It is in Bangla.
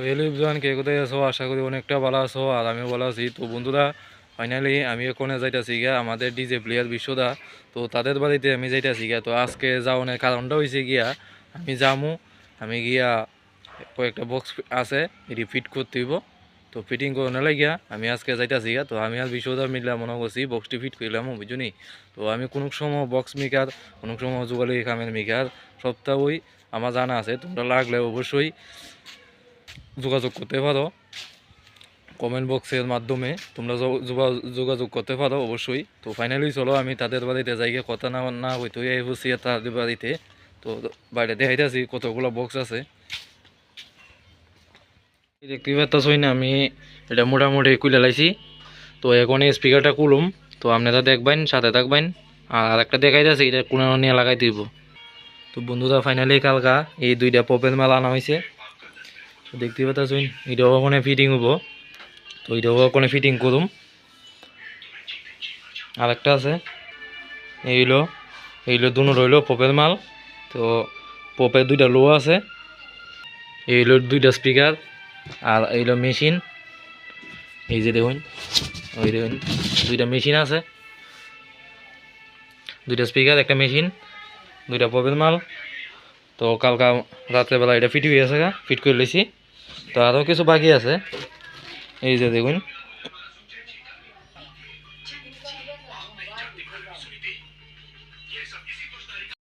হ্যালো এভরিওয়ান, কে কোথায় আছো? আশা করি অনেকটা ভালো আছো আর আমিও ভালো আছি। তো বন্ধুরা, ফাইনালি আমি এখানে যাইতাছি গিয়া আমাদের ডিজে প্লেয়ার বিশ্বদা। তো তাদের বাড়িতে আমি যাইতাছি গিয়া। তো আজকে যাওয়ার কারণটা হয়েছে গিয়া আমি যামু, আমি গিয়া কয়েকটা বক্স আছে এটি ফিট করতে হইব। তো ফিটিং করে লাগিয়া আমি আজকে যাইতাছি গিয়া। তো আমি আর বিশ্বদা মিললাম মনে করছি বক্সটি ফিট করলাম, বুঝুনি। তো আমি কোনো সময় বক্স মেকার, কোনো সময় যুগালি খামের মেকার, সপ্তাহই আমার জানা আছে। তোমরা লাগলে অবশ্যই যোগাযোগ করতে পারো, কমেন্ট বক্সের মাধ্যমে তোমরা যোগাযোগ করতে পারো অবশ্যই। তো ফাইনালি চলো আমি তাদের বাড়িতে যাই, কথা না না হইতো এই বসি তাদের বাড়িতে। তো বাইরে দেখাইতেছি কতগুলো বক্স আছে, দেখতে পাচ্ছি না আমি এটা মোটামুটি খুলে লাইছি। তো এখন এই স্পিকারটা খুলুম, তো আপনারা দেখবেন, সাথে থাকবেন। আর একটা দেখাইতেছি এটা কোনো নিয়ে লাগাই দিব। তো বন্ধুরা, ফাইনালি কালকা এই দুইটা পপের মাল আনা হয়েছে, দেখতে পাচ্ছি এটাও ওখানে ফিটিং হবো। তো এটাও ওখানে ফিটিং করুম। আরেকটা আছে, এইগুলো এইগুলো দুনো রইল পপের মাল। তো পপের দুইটা লো আছে, এইগুলোর দুইটা স্পিকার, আর এইগুলো মেশিন। এই যে দেখুন, ওই দেখুন দুইটা মেশিন আছে, দুইটা স্পিকার, একটা মেশিন, দুইটা পপের মাল। তো কালকা রাত্রেবেলা এটা ফিট হয়ে আছে, ফিট করে লইছি। তো আরও কিছু বাকি আছে, এই যে দেখুন।